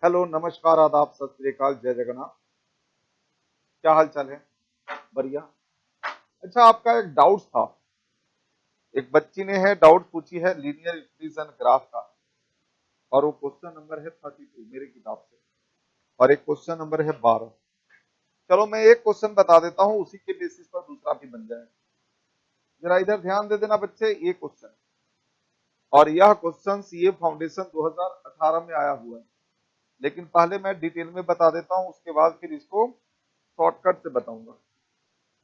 Hello, नमस्कार, आदाब, सत श्री अकाल, जय जगन्नाथ। क्या हाल चाल है? बढ़िया। अच्छा, आपका एक डाउट था। एक बच्ची ने है डाउट पूछी है लीनियर इक्वेशन ग्राफ का, और वो क्वेश्चन नंबर है 32 मेरी किताब से, और एक क्वेश्चन नंबर है 12। चलो मैं एक क्वेश्चन बता देता हूँ, उसी के बेसिस पर दूसरा भी बन जाए। जरा इधर ध्यान दे देना बच्चे, ये क्वेश्चन और यह क्वेश्चन सीए फाउंडेशन 2018 में आया हुआ है। लेकिन पहले मैं डिटेल में बता देता हूँ, उसके बाद फिर इसको शॉर्टकट से बताऊंगा।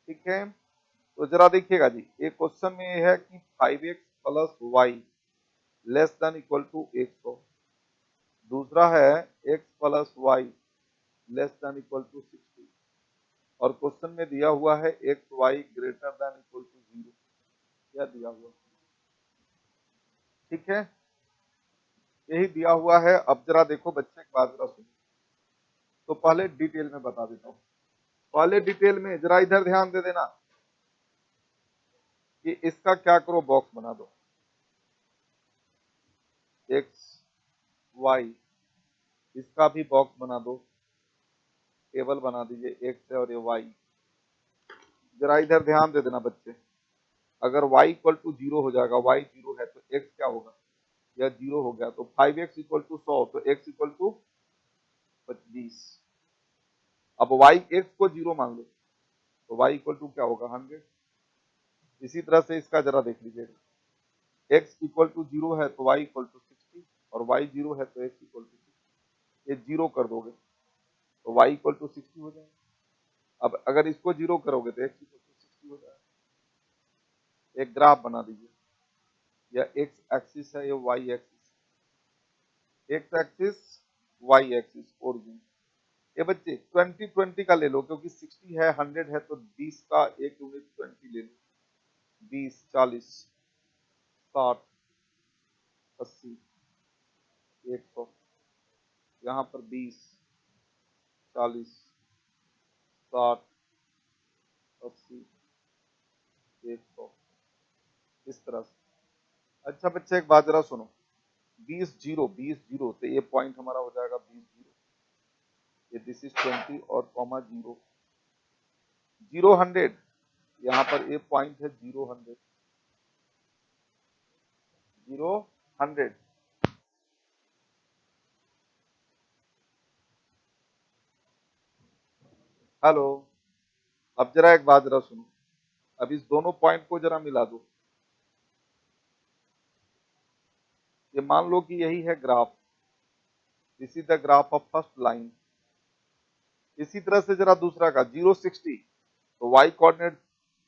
ठीक है, तो जरा देखिएगा जी, एक क्वेश्चन में ये है कि 5x plus y less than equal to 100। दूसरा है x plus y less than equal to 60, और क्वेश्चन में दिया हुआ है x y greater than equal to 0। क्या दिया हुआ? ठीक है, यही दिया हुआ है। अब जरा देखो बच्चे, एक बात जरा सुनो। तो पहले डिटेल में बता देता हूँ। पहले डिटेल में जरा इधर ध्यान दे देना कि इसका क्या करो, बॉक्स बना दो। एक्स वाई, इसका भी बॉक्स बना दो, टेबल बना दीजिए, एक्स है और ये वाई। जरा इधर ध्यान दे देना बच्चे, अगर y इक्वल टू 0 हो जाएगा, y 0 है तो x क्या होगा? यह 0 हो गया तो 5x इक्वल टू 100, तो x इक्वल टू 25। अब y x को 0 मान लो तो y इक्वल टू क्या होगा? 100। इसी तरह से इसका जरा देख लीजिएगा, x इक्वल टू 0 है तो y इक्वल टू 60, और y 0 है तो x इक्वल टू 60। ये 0 कर दोगे तो y इक्वल टू 60 हो जाएगा। अब अगर इसको 0 करोगे तो x इक्वल टू 60 हो जाएगा। एक ग्राफ बना दीजिए, यह x एक्सिस है, ये y axis. X axis, y axis, origin. ये बच्चे 20-20 का ले लो, क्योंकि 60 है, 100 है, तो 20 का एक यूनिट 20 ले लो। 20, 40, 60, 80, 100। यहाँ पर 20, 40, 60, 80, 100, इस तरह से। अच्छा बच्चे, एक बात जरा सुनो। 20 जीरो तो ये पॉइंट हमारा हो जाएगा 20 जीरो। ये दिस इज 20 और कॉमा 0, 0 100। यहाँ पर ये पॉइंट है 0 100, 0 100। हेलो, अब जरा एक बात जरा सुनो। अब इस दोनों पॉइंट को जरा मिला दो। ये मान लो कि यही है graph, this is the graph of first line. इसी तरह से जरा दूसरा का 0 60, तो y कोऑर्डिनेट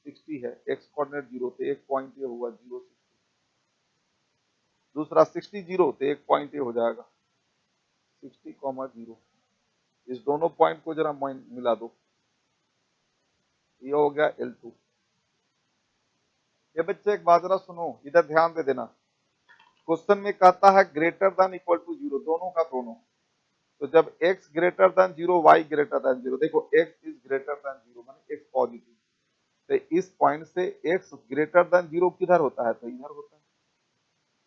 60 है, x कोऑर्डिनेट 0, तो एक पॉइंट ये हुआ 0 60। दूसरा 60 0, तो एक पॉइंट ये हो जाएगा 60, 0। इस दोनों पॉइंट को जरा मिला दो, ये हो गया L2। ये बच्चे एक बात जरा सुनो, इधर ध्यान दे देना। क्वेश्चन में कहता है ग्रेटर देन इक्वल टू 0, दोनों का दोनों। तो जब x greater than 0, y greater than 0, देखो x इज ग्रेटर देन 0 माने x पॉजिटिव, तो इस पॉइंट से x ग्रेटर देन 0 किधर होता है? तो इधर होता है।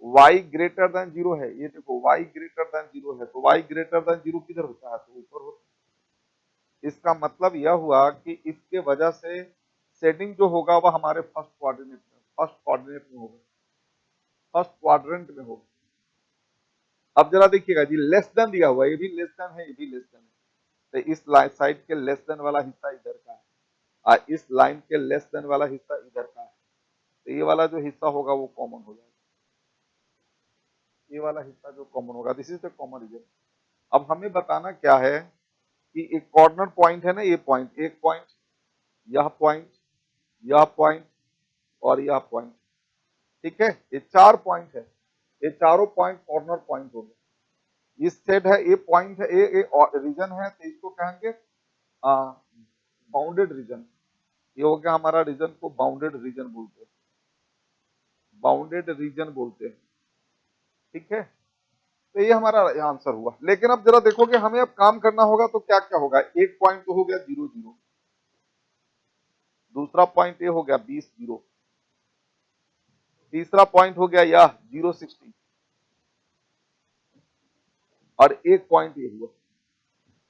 y ग्रेटर देन 0 है, ये देखो y ग्रेटर देन 0 है, तो y ग्रेटर देन 0 किधर होता है? तो ऊपर होता है। इसका मतलब यह हुआ कि इसके वजह से शेडिंग जो होगा वह हमारे फर्स्ट क्वाड्रेंट में होगा, फर्स्ट क्वाड्रेंट में होगा। अब जरा देखिएगा जी, लेस देन दिया हुआ है, ये भी लेस देन है, ये भी लेस देन है, तो इस साइड के लेस देन वाला हिस्सा इधर का है, और इस लाइन के लेस देन वाला हिस्सा इधर का है, तो ये वाला जो हिस्सा होगा वो कॉमन हो जाएगा। ये वाला हिस्सा जो कॉमन होगा, this is the common region. अब हमें बताना क्या है कि एक कॉर्नर पॉइंट है ना, ये पॉइंट, एक पॉइंट, यह पॉइंट, यह पॉइंट और यह पॉइंट। ठीक है, ये 4 पॉइंट है, ये चारों पॉइंट कॉर्नर पॉइंट हो गए। इस सेट है, ये पॉइंट है, ये रीजन है, तो इसको कहेंगे बाउंडेड रीजन। ये हो गया हमारा रीजन, को बाउंडेड रीजन बोलते हैं, बाउंडेड रीजन बोलते हैं। ठीक है, तो ये हमारा आंसर हुआ। लेकिन अब जरा देखोगे, हमें अब काम करना होगा, तो क्या क्या होगा? एक पॉइंट तो हो गया 0 0, दूसरा पॉइंट ये हो गया 20 0, तीसरा पॉइंट हो गया यह 0 60, और एक पॉइंट ये हुआ।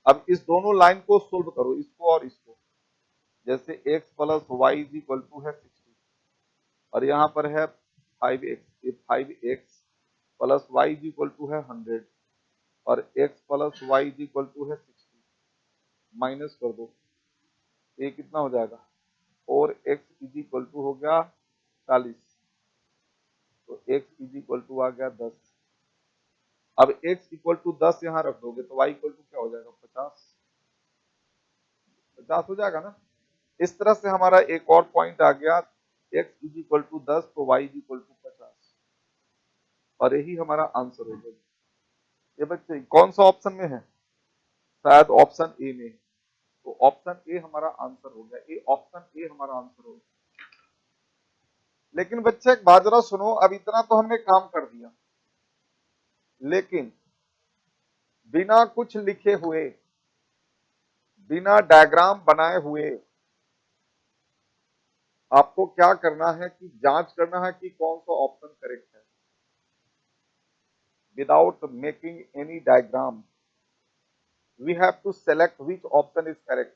अब इस दोनों लाइन को सोल्व करो, इसको और इसको। जैसे x plus y is equal to है 60 और यहाँ पर है 5x, ये 5x plus y is equal to है 100 और x plus y is equal to है 60, माइनस कर दो, ये कितना हो जाएगा, और x इज इक्वल टू हो गया 40, तो x इज इक्वल टू आ गया 10। अब x इक्वल टू 10 यहाँ रख दोगे तो y इक्वल टू क्या हो जाएगा, 50, 50 हो जाएगा ना। इस तरह से हमारा एक और पॉइंट आ गया, x इज इक्वल टू 10 तो y इज इक्वल टू 50, और यही हमारा आंसर हो गया। ये बच्चे कौन सा ऑप्शन में है, शायद ऑप्शन ए में, तो ऑप्शन ए हमारा आंसर हो गया, ए ऑप्शन ए हमारा आंसर हो गया। लेकिन बच्चे एक बात जरा सुनो, अब इतना तो हमने काम कर दिया, लेकिन बिना कुछ लिखे हुए, बिना डायग्राम बनाए हुए आपको क्या करना है कि जांच करना है कि कौन सा ऑप्शन करेक्ट है, without making any diagram we have to select which option is correct.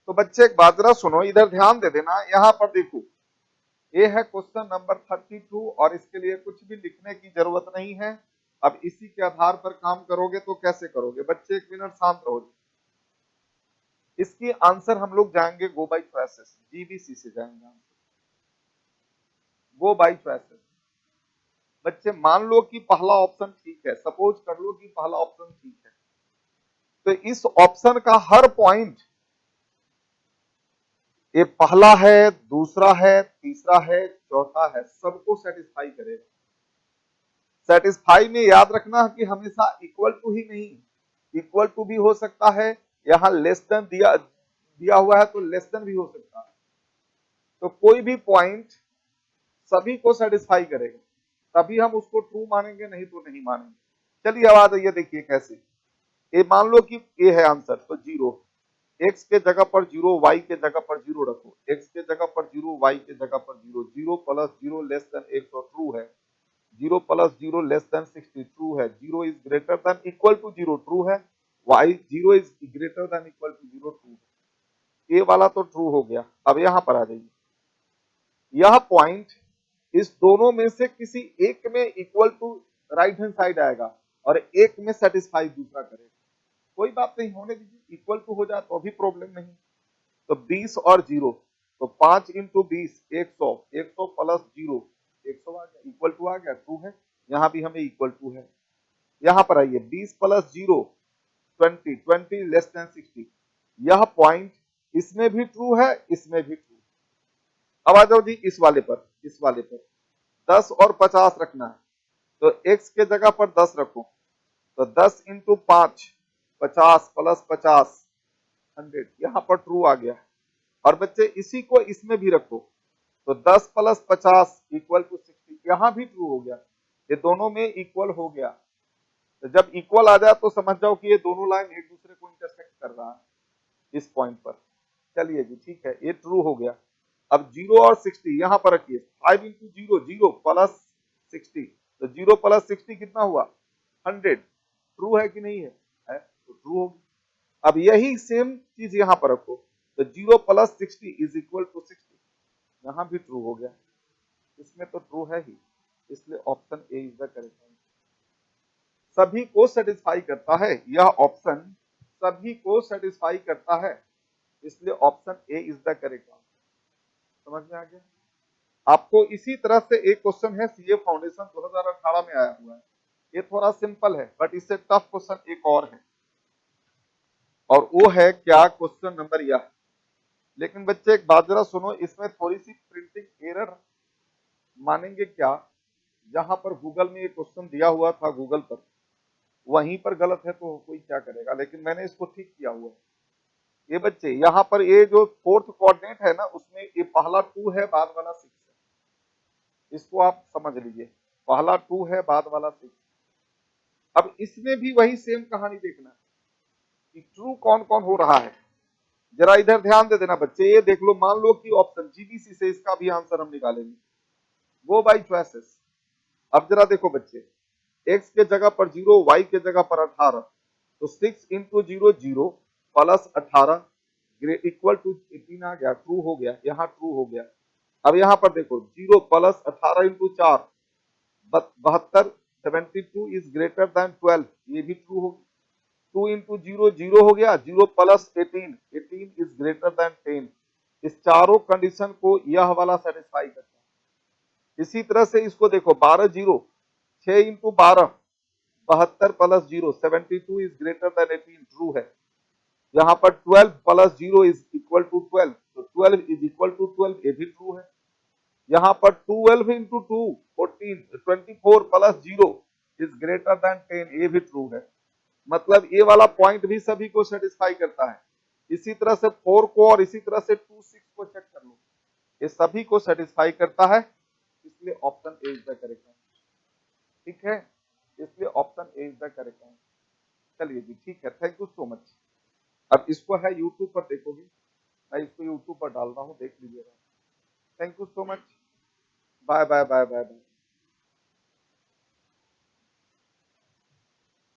तो बच्चे एक बात जरा सुनो, इधर ध्यान दे देना, यहां पर देखो ये है क्वेश्चन नंबर 32 और इसके लिए कुछ भी लिखने की जरूरत नहीं है। अब इसी के आधार पर काम करोगे तो कैसे करोगे बच्चे, एक मिनट शांत रहो। इसकी आंसर हम लोग जाएंगे गो बाई चॉइसेस, जीबीसी से जाएंगे आंसर, गो बाई चॉइसेस। बच्चे मान लो कि पहला ऑप्शन ठीक है, सपोज कर लो कि पहला ऑप्शन ठीक है, तो इस ऑप्शन का हर पॉइंट, ये पहला है, दूसरा है, तीसरा है, चौथा है, सबको सेटिस्फाई करेगा। सेटिस्फाई में याद रखना कि हमेशा इक्वल टू ही नहीं, इक्वल टू भी हो सकता है, यहां लेस देन दिया हुआ है तो लेस देन भी हो सकता है। तो कोई भी पॉइंट सभी को सेटिस्फाई करेगा, तभी हम उसको ट्रू मानेंगे, नहीं तो नहीं मानेंगे। चलिए अब ये देखिए कैसे, ये मान लो कि ये है आंसर, तो 0, x के जगह पर 0, y के जगह पर 0 रखो, x के जगह पर 0, y के जगह पर 0, 0 प्लस 0 लेस देन x और ट्रू है, 0 प्लस 0 लेस देन 60 ट्रू है, 0 is greater than equal to 0 true है, y 0 is greater than equal to 0 true है। ये वाला तो ट्रू हो गया। अब यहां पर आ जाइए, यह पॉइंट इस दोनों में से किसी एक में equal to right hand side आएगा और एक में सेटिस्फाई दूसरा करेगा, कोई बात नहीं, होने दीजिए, इक्वल टू हो जाए तो अभी प्रॉब्लम नहीं। तो 20 और 0, तो 5 इंटू 20 100, 100 प्लस 0 100 आ गया, इक्वल टू आ गया, ट्रू है। यहां भी हमें इक्वल टू है। यहां पर आइए, 20 प्लस 0 20, 20 लेस देन 60, यह पॉइंट इसमें भी ट्रू है, इसमें भी ट्रू। अब आ जाओ जी इस वाले पर, इस वाले पर 10 और 50 रखना है, तो x के जगह पर 10 रखो, तो 10 इंटू 5 50 प्लस 50 100, यहां पर ट्रू आ गया। और बच्चे इसी को इसमें भी रखो, तो 10 प्लस 50 इक्वल टू 60, यहां भी ट्रू हो गया, ये दोनों में इक्वल हो गया। तो जब इक्वल आ जाए तो समझ जाओ कि ये दोनों लाइन एक दूसरे को इंटरसेक्ट कर रहा है इस पॉइंट पर। चलिए जी ठीक है, ये ट्रू हो गया। अब 0 और 60 यहां पर रखिए, 5 इंटू 0 0 प्लस 60, तो 0 प्लस 60 कितना हुआ, 100, ट्रू है कि नहीं है, तो ट्रू होगी। अब यही सेम चीज यहां पर रखो, तो 0 प्लस 60 इज इक्वल टू 60, यहां भी ट्रू हो गया, इसमें तो ट्रू है ही, इसलिए option A is the correct answer. सभी को सेटिस्फाई करता है, यह ऑप्शन सभी को सेटिस्फाई करता है, इसलिए option A is the correct answer. समझ में आ गया। आपको इसी तरह से एक क्वेश्चन है सीए फाउंडेशन 2018 में आया हुआ है, ये थोड़ा सिंपल है, बट इससे टफ क्वेश्चन एक और है, और वो है क्या, क्वेश्चन नंबर यह। लेकिन बच्चे एक बात जरा सुनो, इसमें थोड़ी सी प्रिंटिंग एरर मानेंगे क्या, जहां पर गूगल में ये क्वेश्चन दिया हुआ था गूगल पर, वहीं पर गलत है तो कोई क्या करेगा, लेकिन मैंने इसको ठीक किया हुआ है। ये बच्चे यहाँ पर ये जो फोर्थ कोऑर्डिनेट है ना, उसमें ये पहला 2 है, बाद वाला 6 है, इसको आप समझ लीजिए, पहला 2 है, बाद वाला 6। अब इसमें भी वही सेम कहानी देखना कि ट्रू कौन कौन हो रहा है, जरा इधर ध्यान दे देना बच्चे। ये देख लो, मान लो कि ऑप्शन जीबीसी से इसका भी आंसर हम निकालेंगे, गो बाई चॉइसेस। अब जरा देखो बच्चे, x के जगह पर 0, y के जगह पर 18, तो 6 इंटू 0 0 प्लस 18 इक्वल टू 18 आ गया, ट्रू हो गया, यहाँ ट्रू हो गया। अब यहाँ पर देखो 0 plus 18 into 4 72, 72 is greater then 12, ये भी ट्रू होगी। 2 इंटू 0 0 हो गया, 0 प्लस 18 18 इज ग्रेटर देन 10। इस चारों कंडीशन को यह वाला सेटिस्फाई करता है। इसी तरह से इसको देखो 12 0, 6 into 12 72 plus 0 72 is greater then 18, true है। यहाँ पर 12 प्लस 0 इज इक्वल टू 12, तो 12 इज इक्वल टू 12, ये भी ट्रू है। यहाँ पर 12 into 2 14, 24 plus 0 is greater then 10, ये भी ट्रू है। मतलब ये वाला पॉइंट भी सभी को सेटिस्फाई करता है। इसी तरह से 4 को और इसी तरह से 2 6 को चेक कर लो, ये सभी को सेटिस्फाई करता है, इसलिए option A is the correct answer. ठीक है, इसलिए option A is the correct answer. चलिए जी, ठीक है, थैंक यू सो मच। अब इसको है यूट्यूब पर देखोगे, मैं इसको यूट्यूब पर डाल रहा हूँ, देख लीजिएगा। Thank you so much, bye bye bye bye bye.